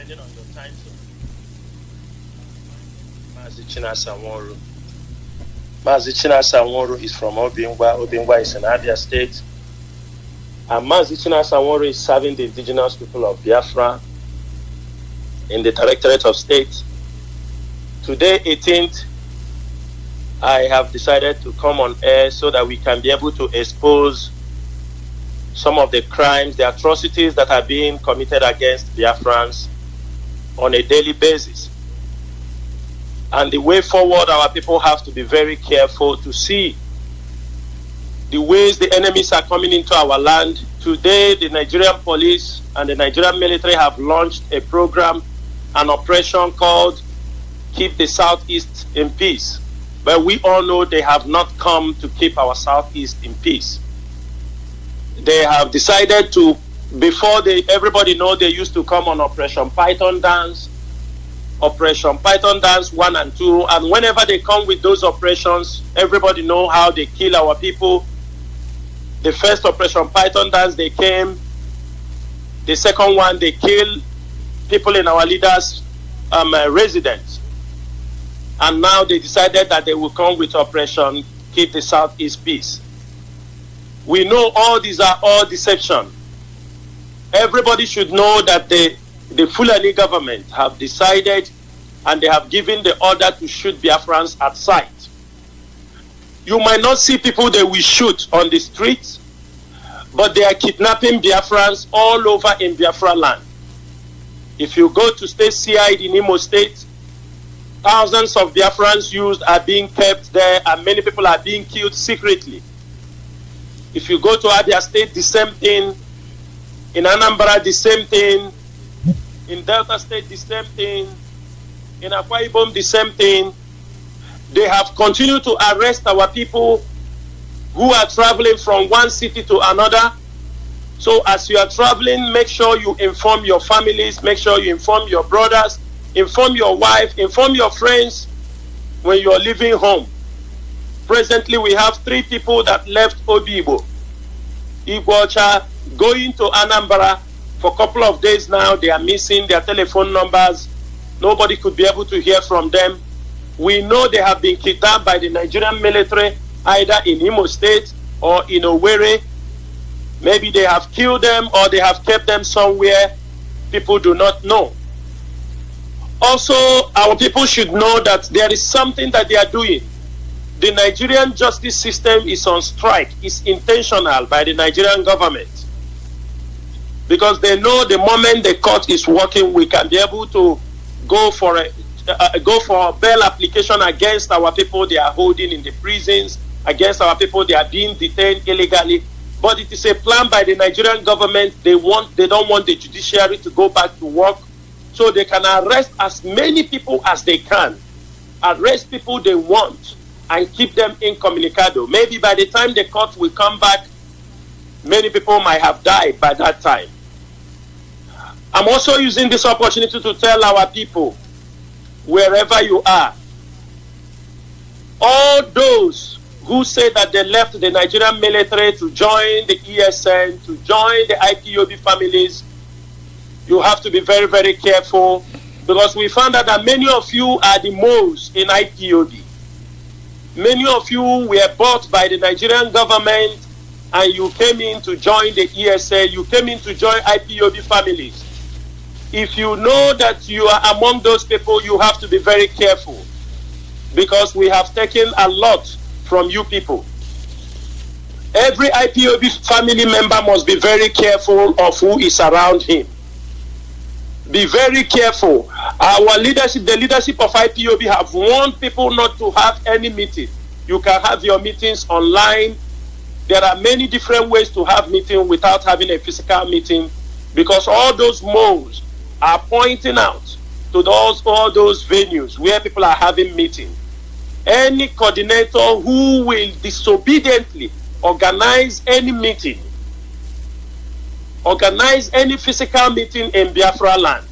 depending on your time zone. Mazi Chinasanworo. Mazi Chinasanworo is from Obingwa. Obingwa is in Abia State. And Mazi Chinasanworo is serving the indigenous people of Biafra in the Directorate of State. Today, 18th, I have decided to come on air so that we can be able to expose some of the crimes, the atrocities that are being committed against Biafrans on a daily basis. And the way forward, our people have to be very careful to see the ways the enemies are coming into our land. Today, the Nigerian police and the Nigerian military have launched a program, an operation called Keep the Southeast in Peace. But we all know they have not come to keep our Southeast in peace. They have decided to, before everybody know, they used to come on Operation Python Dance 1 and 2, and whenever they come with those operations, everybody know how they kill our people. The first Operation Python Dance, they came. The second one, they kill people in our leaders' residence. And now they decided that they will come with Operation Keep the Southeast Peace. We know all these are all deception. Everybody should know that the Fulani government have decided and they have given the order to shoot Biafrans at sight. You might not see people they will shoot on the streets, but they are kidnapping Biafrans all over in Biafra land. If you go to State CID in Imo State, thousands of Biafrans are being kept there, and many people are being killed secretly. If you go to Abia State, the same thing. In Anambra, the same thing. In Delta State, the same thing. In Akwa Ibom, the same thing. They have continued to arrest our people who are traveling from one city to another. So as you are traveling, make sure you inform your families, make sure you inform your brothers, inform your wife, inform your friends when you are leaving home. Presently, we have 3 people that left Obibo, Iguacha, going to Anambra for a couple of days now. They are missing their telephone numbers. Nobody could be able to hear from them. We know they have been kidnapped by the Nigerian military, either in Imo State or in Owerri. Maybe they have killed them or they have kept them somewhere. People do not know. Also, our people should know that there is something that they are doing. The Nigerian justice system is on strike. It's intentional by the Nigerian government. Because they know the moment the court is working, we can be able to go for a bail application against our people they are holding in the prisons, against our people they are being detained illegally. But it is a plan by the Nigerian government. They don't want the judiciary to go back to work, so they can arrest as many people as they can, arrest people they want, and keep them incommunicado. Maybe by the time the court will come back, many people might have died by that time. I'm also using this opportunity to tell our people, wherever you are, all those who say that they left the Nigerian military to join the ESN, to join the IPOB families, you have to be very, very careful, because we found out that many of you are the moles in IPOB. Many of you were bought by the Nigerian government and you came in to join the ESA, you came in to join IPOB families. If you know that you are among those people, you have to be very careful, because we have taken a lot from you people. Every IPOB family member must be very careful of who is around him. Be very careful. Our leadership, the leadership of IPOB, have warned people not to have any meeting. You can have your meetings online. There are many different ways to have meeting without having a physical meeting, because all those moles are pointing out to all those venues where people are having meeting. Any coordinator who will disobediently organize any meeting, organize any physical meeting in Biafra land,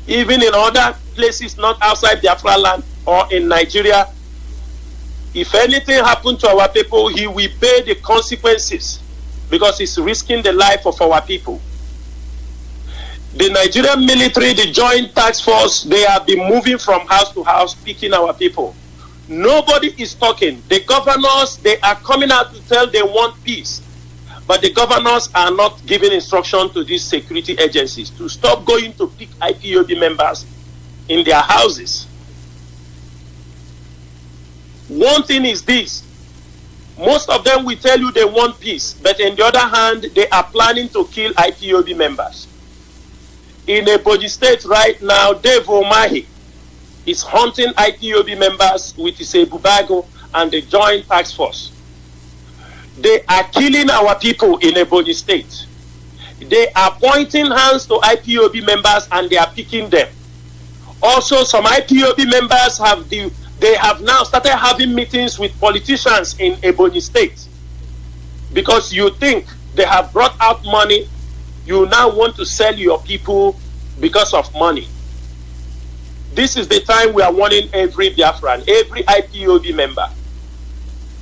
even in other places not outside Biafra land or in Nigeria, if anything happened to our people, he will pay the consequences, because he's risking the life of our people. The Nigerian military, the joint task force, they have been moving from house to house, picking our people. Nobody is talking. The governors, they are coming out to tell they want peace. But the governors are not giving instruction to these security agencies to stop going to pick IPOB members in their houses. One thing is this. Most of them will tell you they want peace, but on the other hand, they are planning to kill IPOB members. In Ebonyi State right now, Dave Omahi is hunting IPOB members with his Ebubago and the Joint Task Force. They are killing our people in Ebonyi State. They are pointing hands to IPOB members and they are picking them. Also, some IPOB members have now started having meetings with politicians in Ebonyi State. Because you think they have brought out money, you now want to sell your people because of money. This is the time we are warning every Biafran, every IPOB member.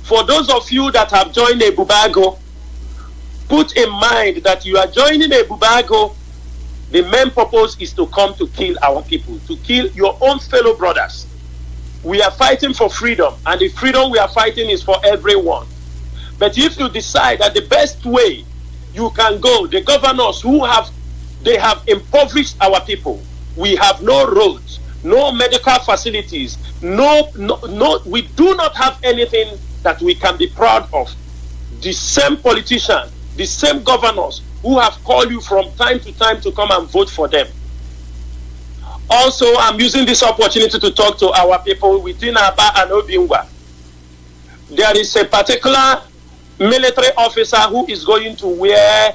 For those of you that have joined Ebubago, put in mind that you are joining Ebubago. The main purpose is to come to kill our people, to kill your own fellow brothers. We are fighting for freedom, and the freedom we are fighting is for everyone. But if you decide that the best way you can go, the governors they have impoverished our people. We have no roads, no medical facilities, we do not have anything that we can be proud of. The same politicians, the same governors who have called you from time to time to come and vote for them. Also, I'm using this opportunity to talk to our people within Aba and Obingwa. There is a particular military officer who is going to where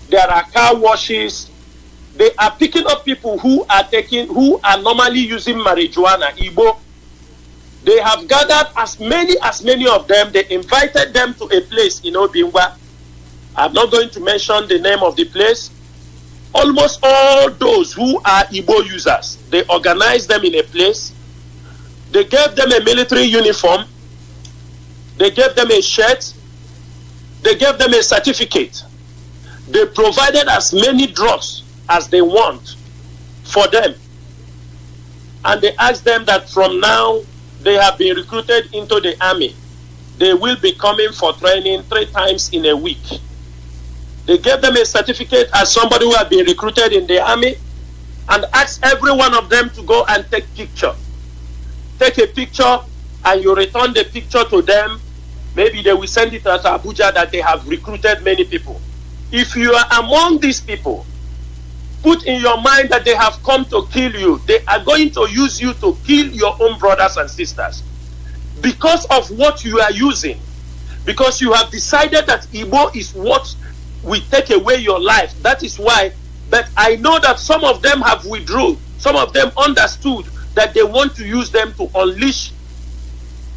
there are car washes. They are picking up people who are normally using marijuana, IGBO. They have gathered as many of them. They invited them to a place in Obingwa. I'm not going to mention the name of the place. Almost all those who are IGBO users, they organized them in a place. They gave them a military uniform. They gave them a shirt. They gave them a certificate. They provided as many drugs as they want for them. And they asked them that from now, they have been recruited into the army. They will be coming for training 3 times in a week. They gave them a certificate as somebody who had been recruited in the army and asked every one of them to go and take picture. Take a picture and you return the picture to them. Maybe they will send it to Abuja that they have recruited many people. If you are among these people, put in your mind that they have come to kill you. They are going to use you to kill your own brothers and sisters. Because of what you are using, because you have decided that IGBO is what will take away your life. That is why. But I know that some of them have withdrawn. Some of them understood that they want to use them to unleash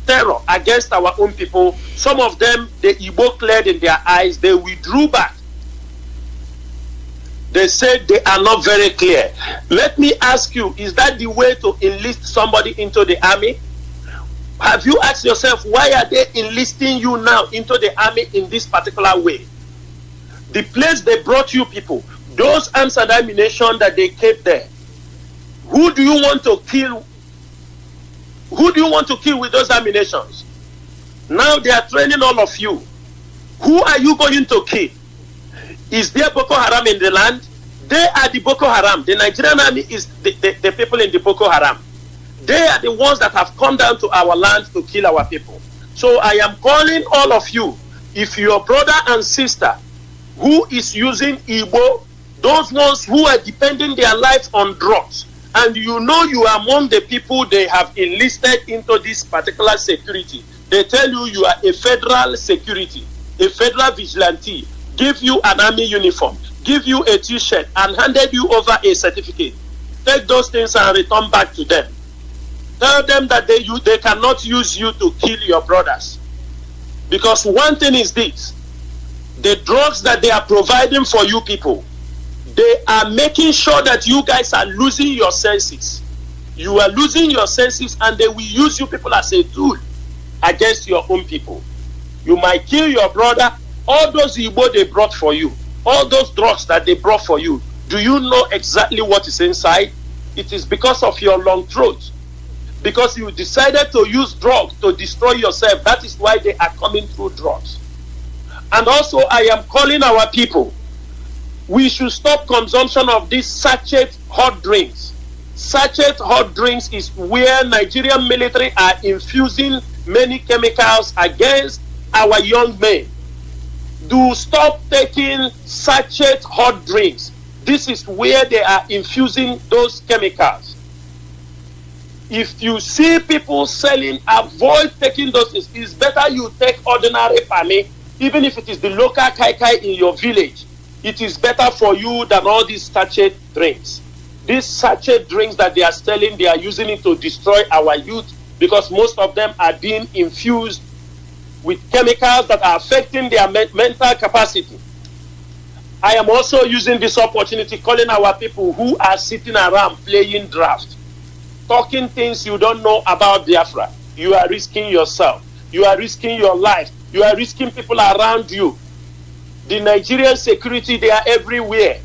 terror against our own people. Some of them, the IGBO cleared in their eyes. They withdrew back. They said they are not very clear. Let me ask you, is that the way to enlist somebody into the army? Have you asked yourself, why are they enlisting you now into the army in this particular way? The place they brought you people, those arms and ammunition that they kept there, who do you want to kill? Who do you want to kill with those ammunitions? Now they are training all of you. Who are you going to kill? Is there Boko Haram in the land? They are the Boko Haram. The Nigerian army is the people in the Boko Haram. They are the ones that have come down to our land to kill our people. So I am calling all of you, if your brother and sister who is using IGBO, those ones who are depending their lives on drugs, and you know you are among the people they have enlisted into this particular security, they tell you you are a federal security, a federal vigilante, give you an army uniform, give you a t-shirt, and handed you over a certificate. Take those things and return back to them. Tell them that they cannot use you to kill your brothers. Because one thing is this, the drugs that they are providing for you people, they are making sure that you guys are losing your senses. You are losing your senses, and they will use you people as a tool against your own people. You might kill your brother. All those IGBO they brought for you, all those drugs that they brought for you, Do you know exactly what is inside? It is because of your long throat. Because you decided to use drugs to destroy yourself. That is why they are coming through drugs. And also, I am calling our people. We should stop consumption of these sachet hot drinks. Sachet hot drinks is where Nigerian military are infusing many chemicals against our young men. Do stop taking sachet hot drinks. This is where they are infusing those chemicals. If you see people selling, avoid taking those. It's better you take ordinary pame, even if it is the local kai kai in your village. It is better for you than all these sachet drinks. These sachet drinks that they are selling, they are using it to destroy our youth, because most of them are being infused with chemicals that are affecting their mental capacity. I am also using this opportunity calling our people who are sitting around playing draft, talking things you don't know about Biafra. You are risking yourself. You are risking your life. You are risking people around you. The Nigerian security, they are everywhere.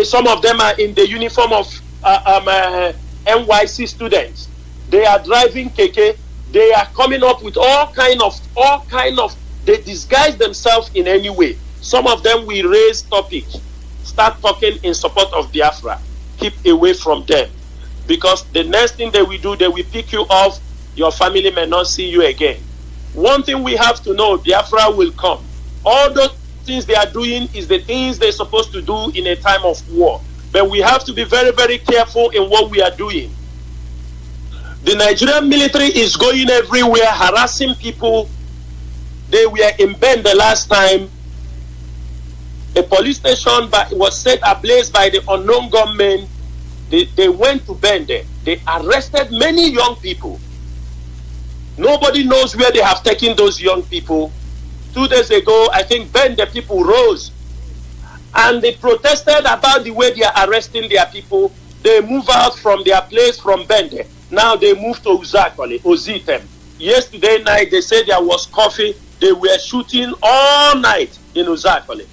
Some of them are in the uniform of NYC students. They are driving keke. They are coming up with all kind of. They disguise themselves in any way. Some of them will raise topics, start talking in support of Biafra. Keep away from them, because the next thing they will do, they will pick you off. Your family may not see you again. One thing we have to know: Biafra will come. All those things they are doing is the things they're supposed to do in a time of war. But we have to be very, very careful in what we are doing. The Nigerian military is going everywhere, harassing people. They were in Bend the last time. A police station was set ablaze by the unknown gunmen. They went to Bend there. They arrested many young people. Nobody knows where they have taken those young people. 2 days ago, I think Bend, the people rose and they protested about the way they are arresting their people. They move out from their place from Bend. Now they move to Uzakole, Ozitem. Yesterday night, they said there was coffee. They were shooting all night in Uzakole.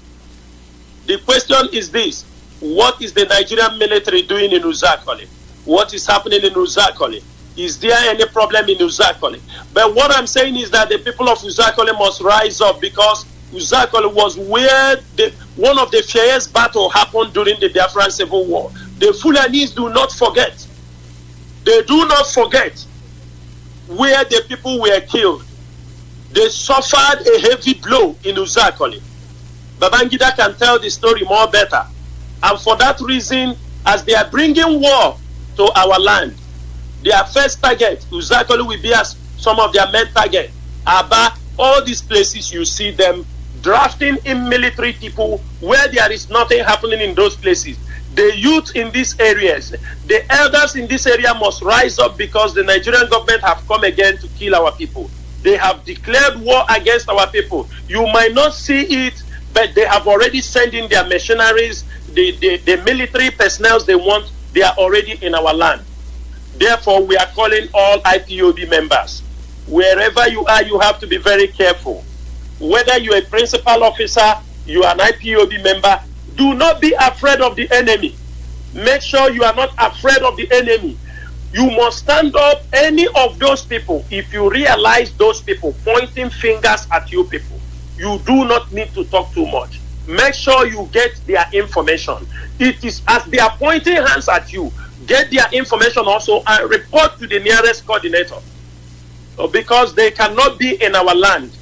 The question is this: what is the Nigerian military doing in Uzakole? What is happening in Uzakole? Is there any problem in Uzakole? But what I'm saying is that the people of Uzakole must rise up, because Uzakole was where one of the fiercest battles happened during the Biafran Civil War. The Fulanis do not forget. They do not forget where the people were killed. They suffered a heavy blow in Uzakole. Babangida can tell the story more better. And for that reason, as they are bringing war to our land, their first target, Uzakole, will be as some of their main target. Aba, all these places you see them drafting in military people where there is nothing happening in those places. The youth in these areas, the elders in this area must rise up, because the Nigerian government have come again to kill our people. They have declared war against our people. You might not see it, but they have already sent in their mercenaries, the military personnel they want. They are already in our land. Therefore, we are calling all IPOB members. Wherever you are, you have to be very careful. Whether you're a principal officer, you are an IPOB member, do not be afraid of the enemy. Make sure you are not afraid of the enemy. You must stand up any of those people. If you realize those people pointing fingers at you people, you do not need to talk too much. Make sure you get their information. It is as they are pointing hands at you, get their information also and report to the nearest coordinator. Because they cannot be in our land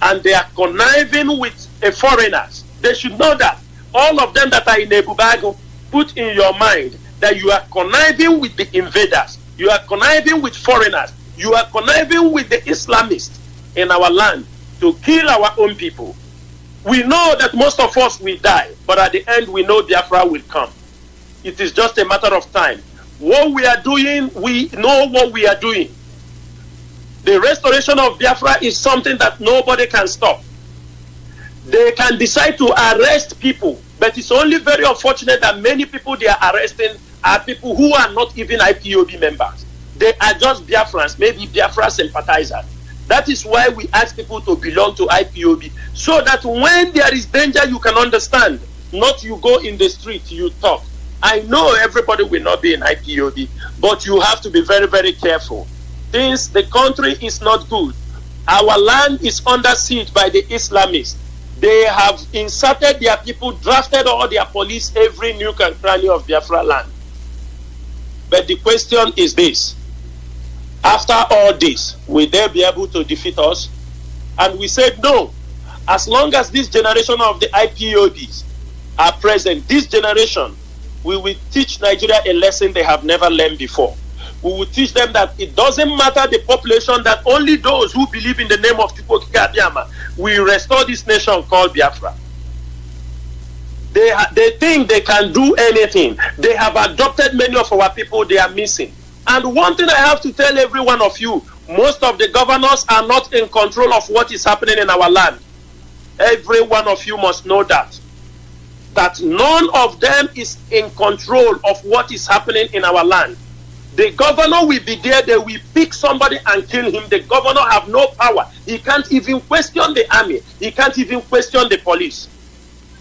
and they are conniving with foreigners. They should know that. All of them that are in Ebubago, put in your mind that you are conniving with the invaders. You are conniving with foreigners. You are conniving with the Islamists in our land to kill our own people. We know that most of us will die, but at the end we know Biafra will come. It is just a matter of time. What we are doing, we know what we are doing. The restoration of Biafra is something that nobody can stop. They can decide to arrest people, but it's only very unfortunate that many people they are arresting are people who are not even IPOB members. They are just Biafrans, maybe Biafra sympathizers. That is why we ask people to belong to IPOB, so that when there is danger, you can understand. not you go in the street, you talk. I know everybody will not be in IPOB, but you have to be very, very careful. Since the country is not good, our land is under siege by the Islamists. They have inserted their people, drafted all their police, every nook and cranny of Biafra land. But the question is this: after all this, will they be able to defeat us? And we said no. As long as this generation of the IPOBs are present, this generation, we will teach Nigeria a lesson they have never learned before. We will teach them that it doesn't matter the population, that only those who believe in the name of Chukwokika Abiyama will restore this nation called Biafra. They think they can do anything. They have adopted many of our people they are missing. And one thing I have to tell every one of you, most of the governors are not in control of what is happening in our land. Every one of you must know that none of them is in control of what is happening in our land. The governor will be there, they will pick somebody and kill him. The governor have no power. He can't even question the army. He can't even question the police.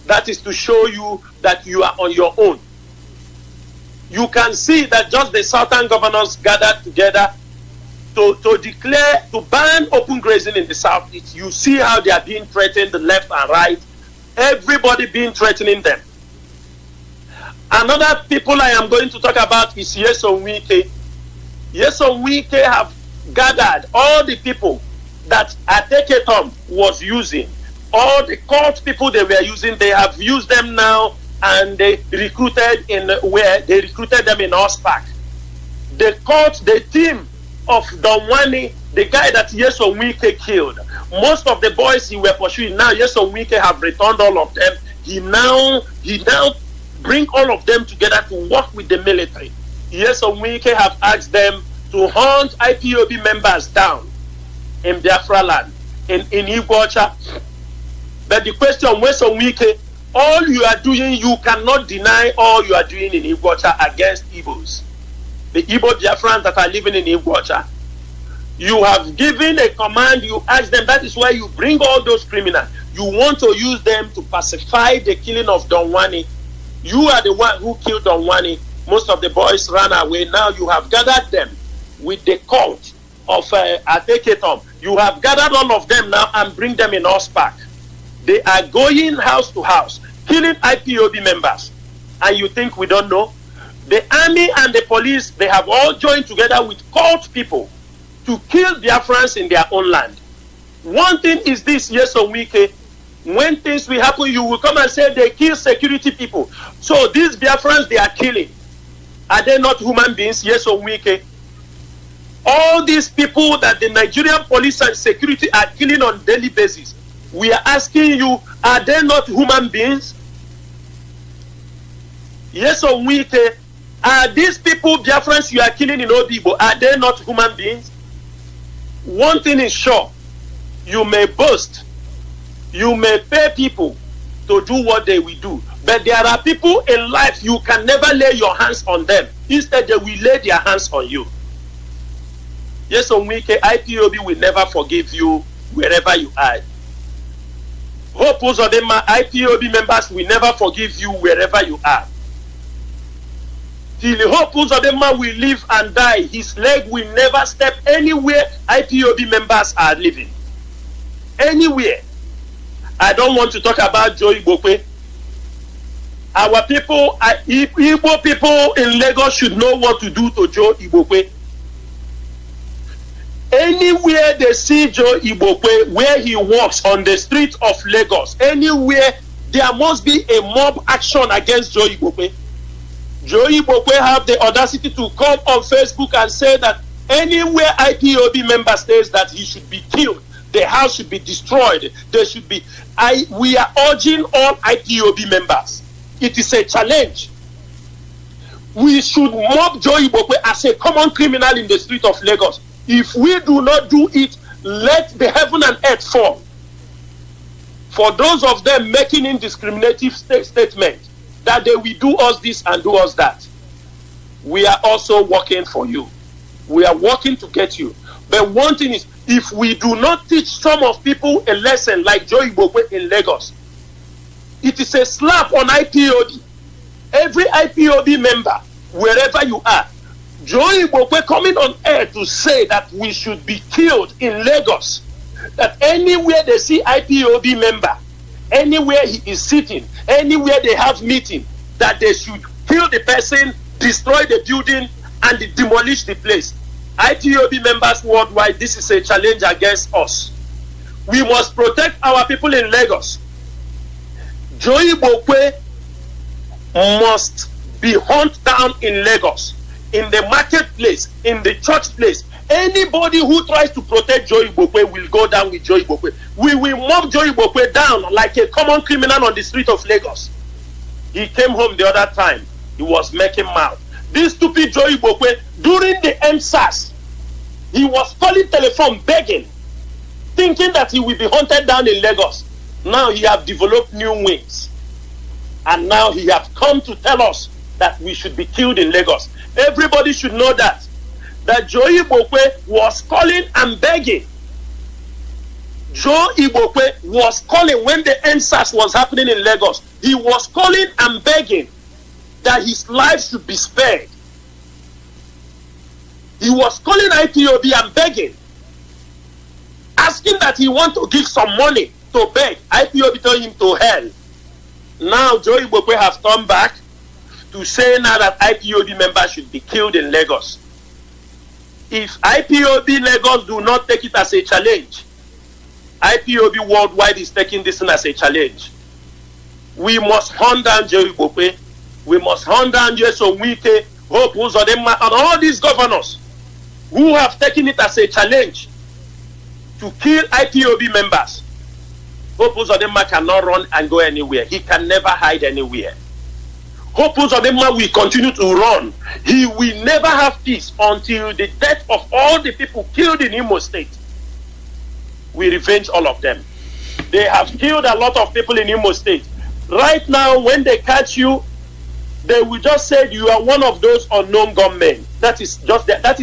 That is to show you that you are on your own. You can see that just the southern governors gathered together to declare, to ban open grazing in the south. You see how they are being threatened, the left and right. Everybody being threatening them. Another people I am going to talk about is Nyesom Wike. Nyesom Wike have gathered all the people that Ateketom was using, all the cult people they were using. They have used them now, and they recruited them in Ospak. The team of Donwani, the guy that Nyesom Wike killed, most of the boys he were pursuing, now Nyesom Wike have returned all of them. He now bring all of them together to work with the military. Nyesom Wike have asked them to hunt IPOB members down in Biafra land, in Igbocha. But the question, Nyesom Wike, all you are doing, you cannot deny all you are doing in Igbocha against Igbos. The Igbo Biafrans that are living in Igbocha. You have given a command, you ask them, that is why you bring all those criminals. You want to use them to pacify the killing of Donwani. You are the one who killed Donwani. Most of the boys ran away. Now you have gathered them with the cult of Ateketom. You have gathered all of them now and bring them in Ospak. They are going house to house, killing IPOB members. And you think we don't know? The army and the police, they have all joined together with cult people to kill Biafrans in their own land. One thing is this, Nyesom Wike, when things will happen, you will come and say they kill security people. So these Biafrans they are killing, are they not human beings? Nyesom Wike. All these people that the Nigerian police and security are killing on daily basis, we are asking you, are they not human beings? Nyesom Wike, are these people, Biafrans you are killing in Odigbo, are they not human beings? One thing is sure, you may boast, you may pay people to do what they will do, but there are people in life you can never lay your hands on them. Instead, they will lay their hands on you. Nyesom Wike, IPOB will never forgive you wherever you are. Hope Uzodinma, IPOB members will never forgive you wherever you are. Till Hope Uzodinma will live and die, his leg will never step anywhere IPOB members are living. Anywhere. I don't want to talk about Joe Igbokwe. Our people, Igbo people in Lagos should know what to do to Joe Igbokwe. Anywhere they see Joe Igbokwe, where he walks on the streets of Lagos, anywhere, there must be a mob action against Joe Igbokwe. Joe Igbokwe have the audacity to come on Facebook and say that anywhere IPOB member states that he should be killed, the house should be destroyed. There should be. We are urging all IPOB members. It is a challenge. We should mob Joe Igbokwe as a common criminal in the street of Lagos. If we do not do it, let the heaven and earth fall. For those of them making indiscriminative statements that they will do us this and do us that, we are also working for you. We are working to get you. But one thing is, if we do not teach some of people a lesson like Joe Igbokwe in Lagos, It is a slap on IPOB. Every IPOB member, wherever you are, Joe Igbo coming on air to say that we should be killed in Lagos. That anywhere they see IPOB member, anywhere he is sitting, anywhere they have meeting, that they should kill the person, destroy the building, and demolish the place. IPOB members worldwide, this is a challenge against us. We must protect our people in Lagos. Joe Igbo must be hunted down in Lagos, in the marketplace, in the church place. Anybody who tries to protect Joe Igbo will go down with Joe Igbo. We will mob Joe Igbo down like a common criminal on the street of Lagos. He came home the other time. He was making mouth. This stupid Joe Igbo, during the MSAS, he was calling telephone begging, thinking that he will be hunted down in Lagos. Now he have developed new wings. And now he have come to tell us that we should be killed in Lagos. Everybody should know that Joe Igbo was calling and begging. Joe Igbo was calling when the NSAS was happening in Lagos. He was calling and begging that his life should be spared. He was calling IPOB and begging, asking that he want to give some money to beg. IPOB told him to hell. Now Joe Igbo have turned back to say now that IPOB members should be killed in Lagos. If IPOB Lagos do not take it as a challenge, IPOB worldwide is taking this as a challenge. We must hunt down Joe Igbo. We must hunt down Jeso Wike, Hope Uzodinma, and all these governors who have taken it as a challenge to kill IPOB members. Hope Uzodinma cannot run and go anywhere. He can never hide anywhere. Hope Uzodinma will continue to run. He will never have peace until the death of all the people killed in Imo State. We revenge all of them. They have killed a lot of people in Imo State. Right now, when they catch you, they will just say you are one of those unknown gunmen. That is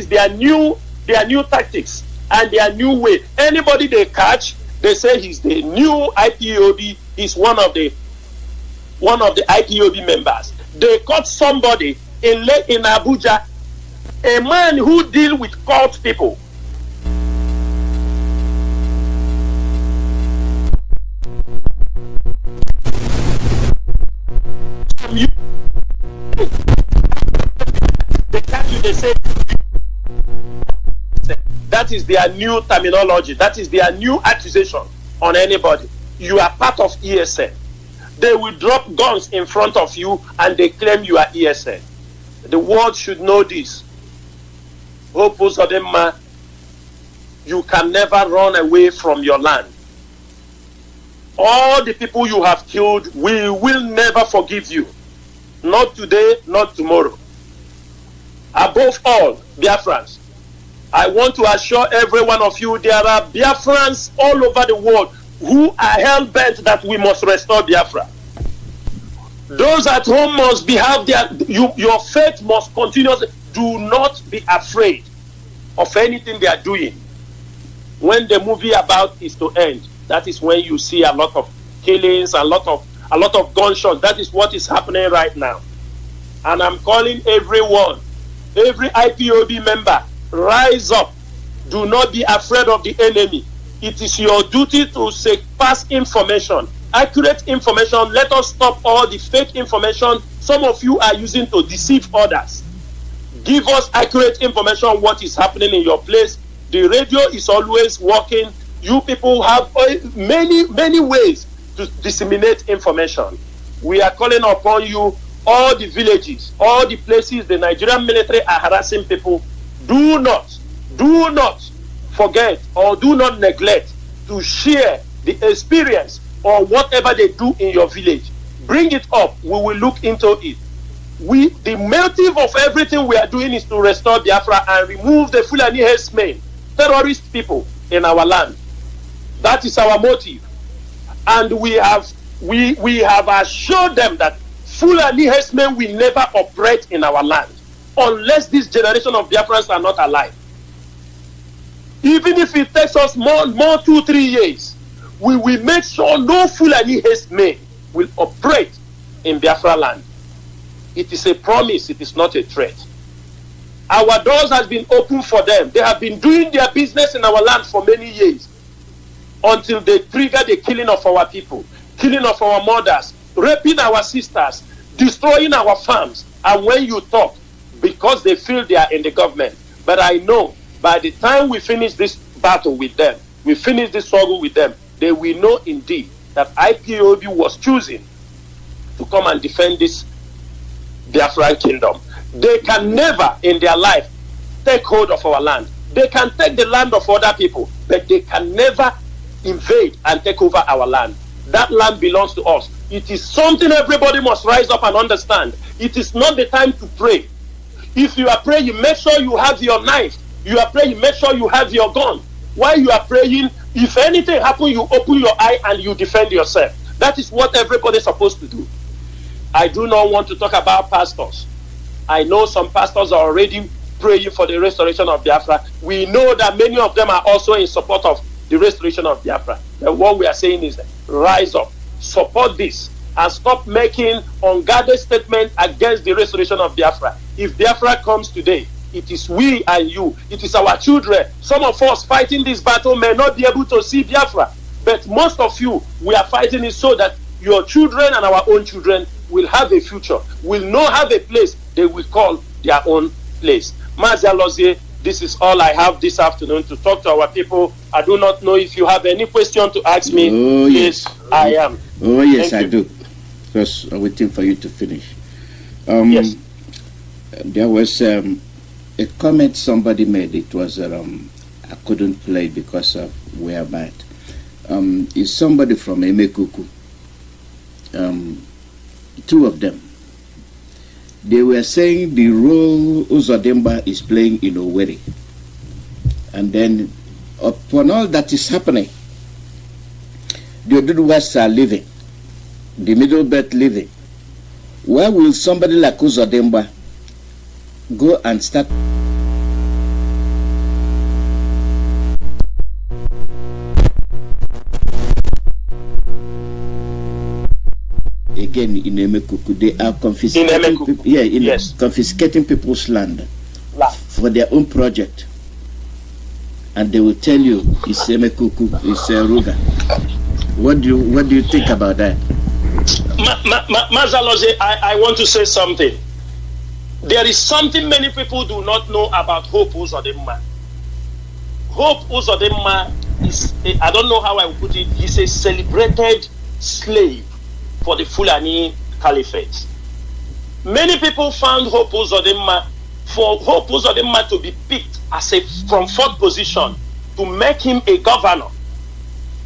their new tactics and their new way. Anybody they catch, they say he's the new IPOB. He's one of the IPOB members. They caught somebody in Abuja, a man who deal with cult people. They catch you, they say that is their new terminology. That is their new accusation on anybody. You are part of ESN. They will drop guns in front of you and they claim you are ESN. The world should know this. Hope Uzodinma, you can never run away from your land. All the people you have killed, we will never forgive you. Not today, not tomorrow. Above all, Biafrans, I want to assure every one of you there are Biafrans all over the world who are hell-bent that we must restore Biafra. Those at home must your faith must continue. Do not be afraid of anything they are doing. When the movie about is to end, that is when you see a lot of killings, a lot of gunshots. That is what is happening right now. And I'm calling everyone, every IPOB member, rise up. Do not be afraid of the enemy. It is your duty to seek past information, accurate information. Let us stop all the fake information some of you are using to deceive others. Give us accurate information what is happening in your place. The radio is always working. You people have many ways to disseminate information. We are calling upon you, all the villages, all the places the Nigerian military are harassing people. Do not forget or do not neglect to share the experience or whatever they do in your village. Bring it up. We will look into it. The motive of everything we are doing is to restore Biafra and remove the Fulani herdsmen, terrorist people in our land. That is our motive. And we have assured them that Fulani herdsmen will never operate in our land unless this generation of Biafrans are not alive. Even if it takes us more 2-3 years, we will make sure no Fulani herdsmen will operate in Biafra land. It is a promise, it is not a threat. Our doors has been open for them. They have been doing their business in our land for many years until they trigger the killing of our people, killing of our mothers, raping our sisters, destroying our farms. And when you talk, because they feel they are in the government. But I know by the time we finish this battle with them, we finish this struggle with them, they will know indeed that IPOB was choosing to come and defend this Biafran kingdom. They can never in their life take hold of our land. They can take the land of other people, but they can never invade and take over our land. That land belongs to us. It is something everybody must rise up and understand. It is not the time to pray. If you are praying, you make sure you have your knife. You are praying, you make sure you have your gun. While you are praying, if anything happens, you open your eye and you defend yourself. That is what everybody is supposed to do. I do not want to talk about pastors. I know some pastors are already praying for the restoration of Biafra. We know that many of them are also in support of the restoration of Biafra. And what we are saying is, rise up, support this, and stop making unguarded statements against the restoration of Biafra. If Biafra comes today, it is we and you. It is our children. Some of us fighting this battle may not be able to see Biafra, but most of you, we are fighting it so that your children and our own children will have a future, will not have a place they will call their own place. Mazia Lozie, this is all I have this afternoon to talk to our people. I do not know if you have any question to ask me. Oh, yes. I am. Oh, yes, I do. Because I'm waiting for you to finish. Yes. There was a comment somebody made. It was, I couldn't play because of where I'm at. It's somebody from Emekuku. Two of them. They were saying the role Uzodimba is playing in Owerri. And then, upon all that is happening, the Oduduwas are living, the Middle Belt living. Where will somebody like Uzodimba go and start? Again, in Emekuku, they are confiscating people, yes, confiscating people's land for their own project, and they will tell you it's Emekuku, it's Ruga. What do you think about that? Mazaloze, I want to say something. There is something many people do not know about Hope Uzodimma. Hope Uzodimma is, I don't know how I would put it, he's a celebrated slave for the Fulani Caliphate. Many people found Hope Uzodimma, for Hope Uzodimma to be picked as a from fourth position to make him a governor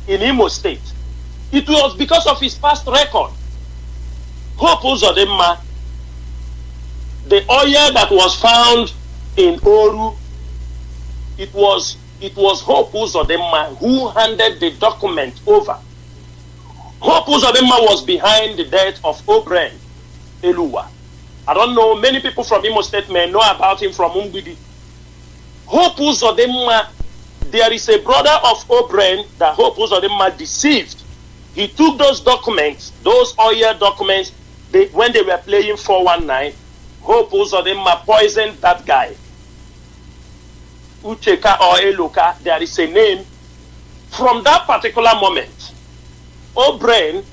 in Imo State. It was because of his past record. Hope Uzodimma, the oil that was found in Oru, it was Hope Uzodimma who handed the document over. Hope Uzodimma was behind the death of Obren Eluwa. I don't know, many people from Imo State may know about him from Umbidi. Hope Uzodimma, there is a brother of Obren that Hope Uzodimma deceived. He took those documents, those oil documents, when they were playing 419, Hope Uzodimma poisoned that guy. Ucheka or Eluka, there is a name. From that particular moment, Obren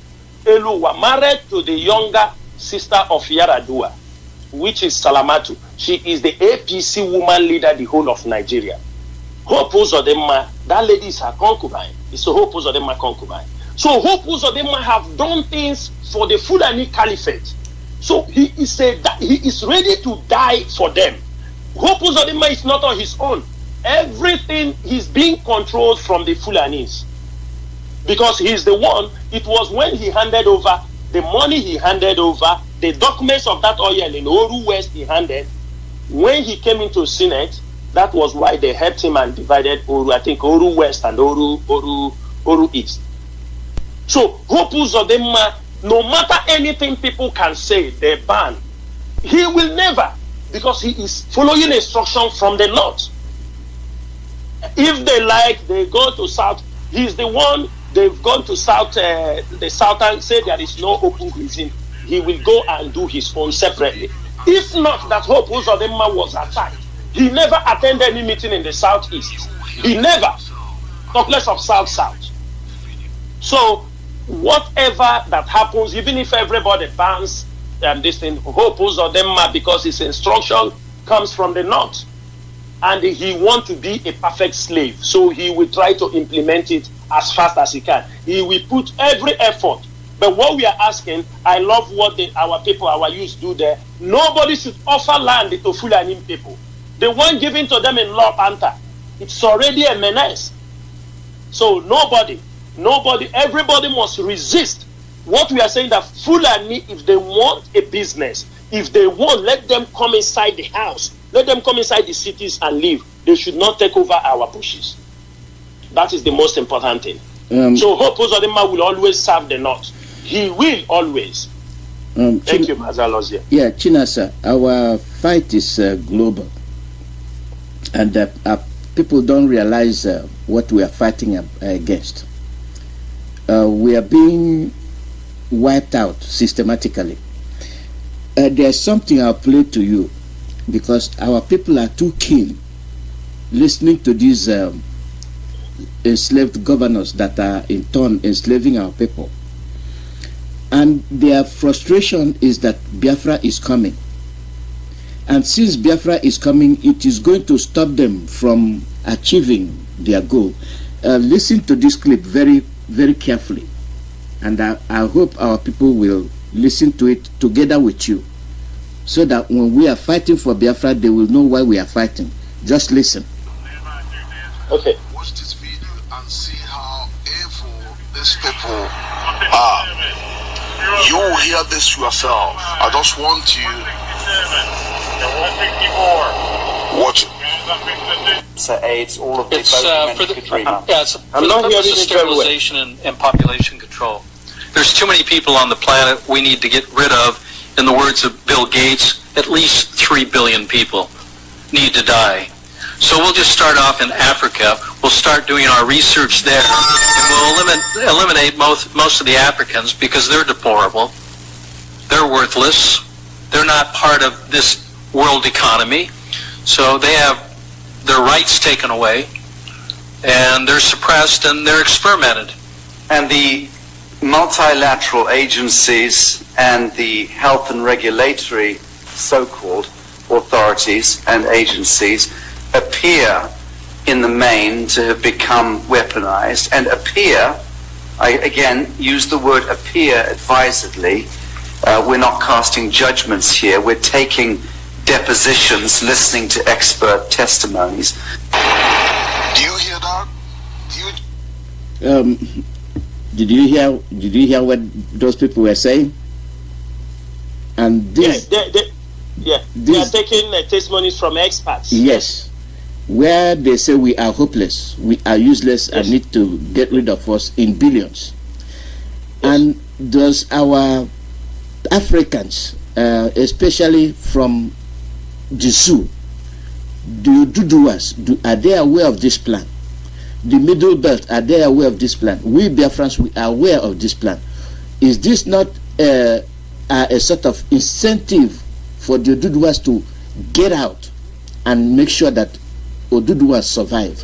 Eluwa married to the younger sister of Yaradua, which is Salamatu. She is the APC woman leader, the whole of Nigeria. Hope Uzodimma, that lady is her concubine. It's a Hope Uzodimma concubine. So Hope Uzodimma have done things for the Fulani Caliphate. So he is ready to die for them. Hope Uzodimma is not on his own. Everything is being controlled from the Fulanis. Because he's the one, it was when he handed over, the money he handed over, the documents of that oil in Oru West he handed, when he came into Senate, that was why they helped him and divided Oru, I think Oru West and Oru East. So Hope Uzodimma, no matter anything people can say, they ban, he will never, because he is following instruction from the north. If they like, they go to south. He's the one they've gone to the southern, say there is no open grazing, he will go and do his own separately. If not that Hope Uzodinma was attacked, he never attended any meeting in the southeast. He never, talk less of south-south. So whatever that happens, even if everybody bans this thing, Hope Uzodinma, because his instruction comes from the north, and he wants to be a perfect slave, so he will try to implement it as fast as he can. He will put every effort. But what we are asking, I love what our people, our youth do there. Nobody should offer land to Fulani people. The one given to them in Law Panther, it's already a menace. So nobody, everybody must resist. What we are saying, that Fulani, if they want a business, if they want, let them come inside the house. Let them come inside the cities and live. They should not take over our bushes. That is the most important thing. So Hope Uzodinma will always serve the North. He will always. Thank you, Mazalozia. Yeah, Chinasa, our fight is global. And people don't realize what we are fighting against. We are being wiped out systematically. There's something I'll play to you, because our people are too keen listening to these enslaved governors that are in turn enslaving our people. And their frustration is that Biafra is coming. And since Biafra is coming, it is going to stop them from achieving their goal. Listen to this clip very, very carefully. And I hope our people will listen to it together with you, so that when we are fighting for Biafra, they will know why we are fighting. Just listen. Okay. Watch this video and see how evil these people are. You will hear this yourself. I just want you watch it. So aids all of the I'm not hearing it very well. Sterilization and population control. There's too many people on the planet we need to get rid of. In the words of Bill Gates, at least 3 billion people need to die. So we'll just start off in Africa. We'll start doing our research there, and we'll eliminate most of the Africans, because they're deplorable. They're worthless. They're not part of this world economy. So they have their rights taken away, and they're suppressed, and they're experimented. And the multilateral agencies and the health and regulatory so-called authorities and agencies appear in the main to have become weaponized, and appear, I again use the word appear advisedly. We're not casting judgments here, we're taking depositions, listening to expert testimonies. Do you hear that? Did you hear what those people were saying? And this, they are taking testimonies from experts. Yes, where they say we are hopeless, we are useless, and need to get rid of us in billions. And does our Africans, especially from the zoo, are they aware of this plan? The Middle Belt, are they aware of this plan? We Biafrans, we are aware of this plan. Is this not a sort of incentive for the Oduduwas to get out and make sure that Oduduwas survive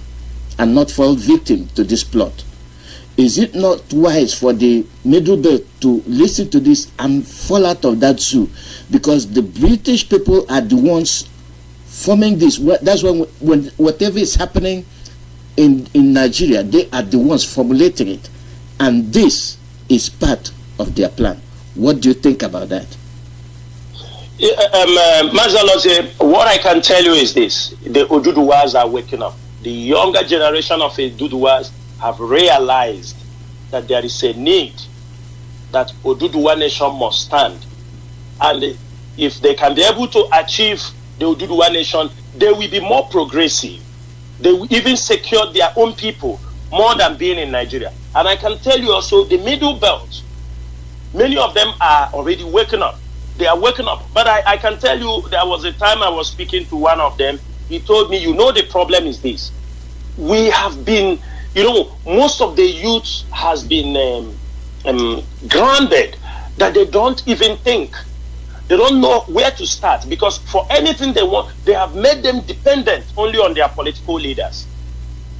and not fall victim to this plot? Is it not wise for the Middle Belt to listen to this and fall out of that zoo? Because the British people are the ones forming this. That's when whatever is happening in Nigeria, they are the ones formulating it. And this is part of their plan. What do you think about that? Mazalote, what I can tell you is this: the Oduduwas are waking up. The younger generation of Oduduwas have realized that there is a need that Oduduwa nation must stand. And if they can be able to achieve the Oduduwa nation, they will be more progressive. They will even secure their own people more than being in Nigeria. And I can tell you also, the Middle Belt, many of them are already waking up. They are waking up. But I can tell you, there was a time I was speaking to one of them. He told me, the problem is this. We have been, most of the youth has been grounded that they don't even think. They don't know where to start, because for anything they want, they have made them dependent only on their political leaders.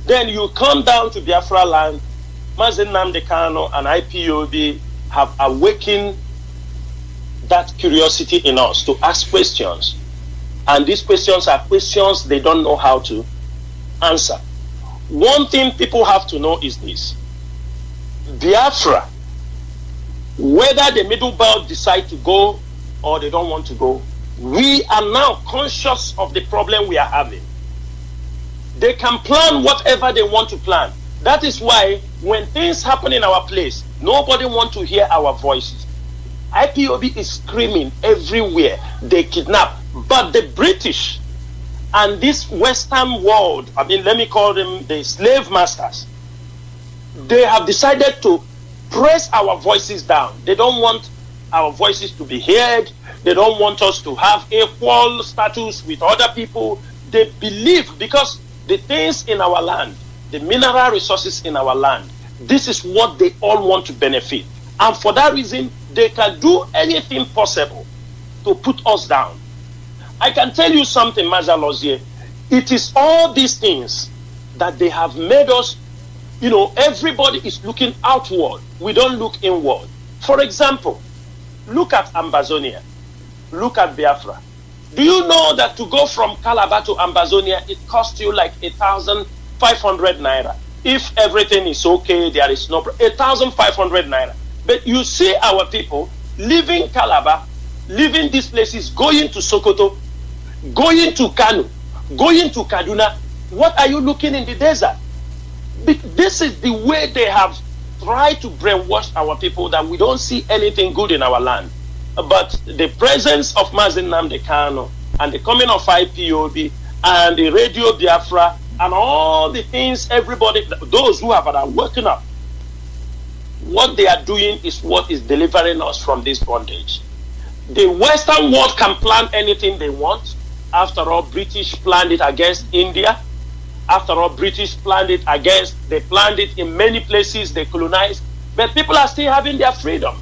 Then you come down to Biafra land, Mazen Nnamdi Kanu and IPOB have awakened that curiosity in us to ask questions. And these questions are questions they don't know how to answer. One thing people have to know is this: Biafra, whether the middle belt decide to go or they don't want to go, we are now conscious of the problem we are having. They can plan whatever they want to plan. That is why when things happen in our place, nobody wants to hear our voices. IPOB is screaming everywhere. They kidnap. But the British and this Western world, let me call them the slave masters, they have decided to press our voices down. They don't want our voices to be heard. They don't want us to have equal status with other people. They believe, because the things in our land, the mineral resources in our land, this is what they all want to benefit. And for that reason, they can do anything possible to put us down. I can tell you something, Maja Lozier. It is all these things that they have made us, everybody is looking outward. We don't look inward. For example, look at Ambazonia. Look at Biafra. Do you know that to go from Calabar to Ambazonia, it costs you like 1,500 naira? If everything is okay, there is no problem. 1,500 naira. But you see our people leaving Calabar, leaving these places, going to Sokoto, going to Kano, going to Kaduna. What are you looking in the desert? This is the way they have tried to brainwash our people, that we don't see anything good in our land. But the presence of Mazen Nnamdi Kanu and the coming of IPOB and the Radio Biafra and all the things, everybody, those who are woken up, what they are doing is what is delivering us from this bondage. The Western world can plan anything they want. After all, British planned it against India. After all, British planned it they planned it in many places, they colonized. But people are still having their freedom.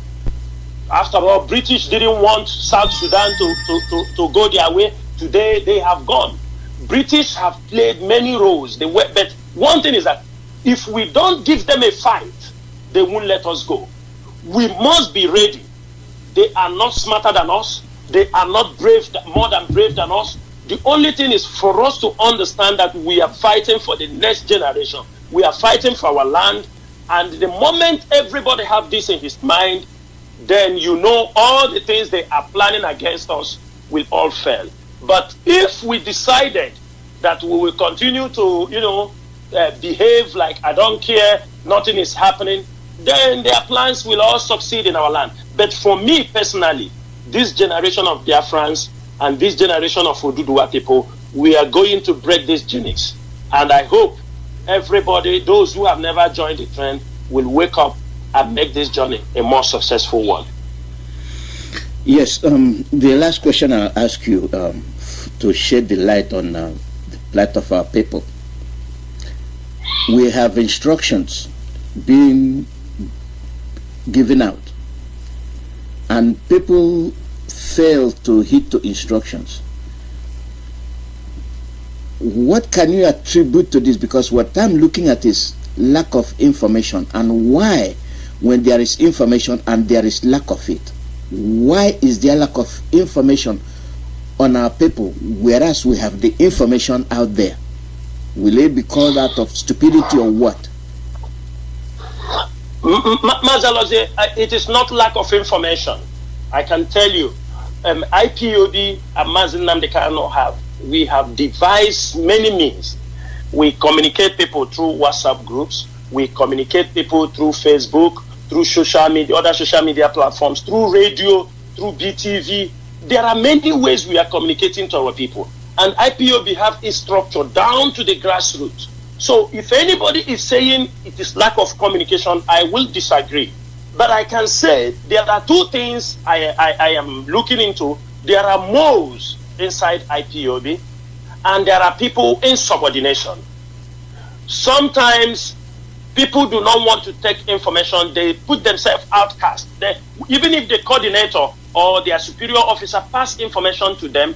After all, British didn't want South Sudan to go their way. Today, they have gone. British have played many roles. But one thing is that if we don't give them a fight, they won't let us go. We must be ready. They are not smarter than us. They are not more brave than us. The only thing is for us to understand that we are fighting for the next generation. We are fighting for our land. And the moment everybody have this in his mind, then all the things they are planning against us will all fail. But if we decided that we will continue to, behave like I don't care, nothing is happening, then their plans will all succeed in our land. But for me personally, this generation of Biafrans and this generation of Oduduwa people, we are going to break these genies. And I hope everybody, those who have never joined the trend, will wake up and make this journey a more successful one. Yes, the last question I'll ask you to shed the light on the plight of our people. We have instructions being given out, and people fail to heed to instructions. What can you attribute to this? Because what I'm looking at is lack of information, and why, when there is information and there is lack of it, why is there lack of information on our people, whereas we have the information out there? Will it be called out of stupidity or what? Mazaloze, it is not lack of information. I can tell you, IPOB and Mazen Nnamdi Kanu we have devised many means. We communicate people through WhatsApp groups. We communicate people through Facebook, through social media, other social media platforms, through radio, through BTV. There are many ways we are communicating to our people. And IPOB have a structure down to the grassroots. So if anybody is saying it is lack of communication, I will disagree. But I can say there are two things I am looking into. There are moles inside IPOB, and there are people in subordination. Sometimes People do not want to take information. They put themselves outcast. Even if the coordinator or their superior officer pass information to them,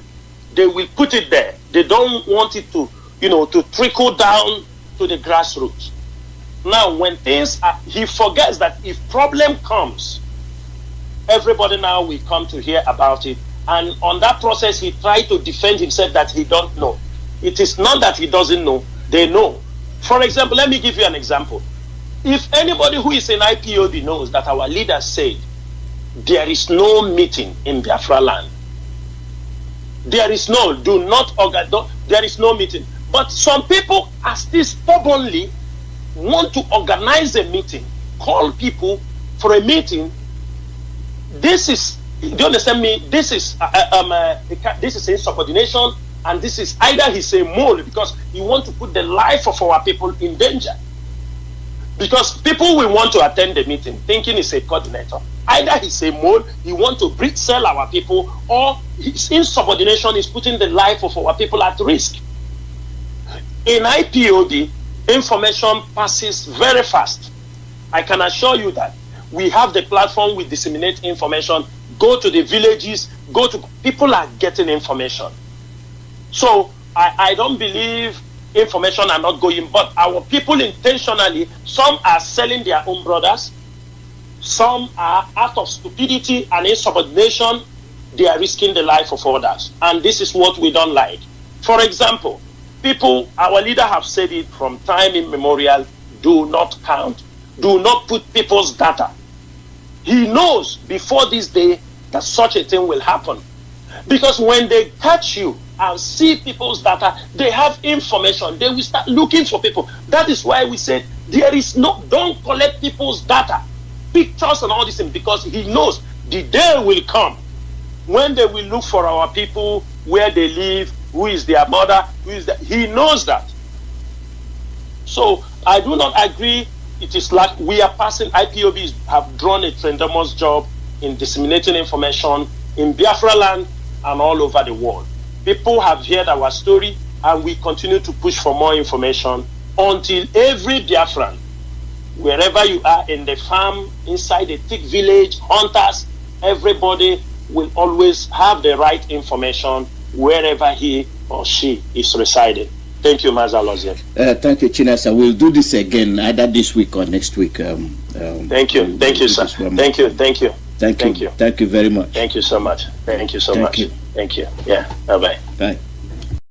they will put it there. They don't want it to, to trickle down to the grassroots. Now, when things are, he forgets that if problem comes, everybody now will come to hear about it. And on that process, he tried to defend himself that he don't know. It is not that he doesn't know. They know. For example, let me give you an example. If anybody who is in IPOB knows that our leaders said there is no meeting in Biafra land, there is no, there is no meeting. But some people are still stubbornly want to organize a meeting, call people for a meeting. This is, do you understand me? This is insubordination, and this is either he's a mole because he wants to put the life of our people in danger. Because people will want to attend the meeting thinking he's a coordinator. Either he's a mole, he wants to breed sell our people, or his insubordination is putting the life of our people at risk. In IPOB, information passes very fast. I can assure you that. We have the platform, we disseminate information, go to the villages, people are getting information. So I don't believe information are not going, but our people intentionally, some are selling their own brothers, some are out of stupidity and insubordination, they are risking the life of others. And this is what we don't like. For example, people, our leader have said it from time immemorial, do not count, do not put people's data. He knows before this day that such a thing will happen. Because when they catch you and see people's data, they have information. They will start looking for people. That is why we said there is no, don't collect people's data, pictures and all this thing, because he knows the day will come when they will look for our people, where they live, who is their mother, who is that. He knows that. So I do not agree. It is like we are passing, IPOBs have drawn a tremendous job in disseminating information in Biafra land and all over the world. People have heard our story, and we continue to push for more information until every Biafran, wherever you are, in the farm, inside a thick village, hunters, everybody will always have the right information wherever he or she is residing. Thank you, Mazalozie. Thank you, Chinasa. We'll do this again either this week or next week. Thank you. Thank you, sir. Thank you. Thank you. Thank you. Thank you very much. Thank you so much. Thank you so much. Thank you. Yeah. Bye-bye. Bye.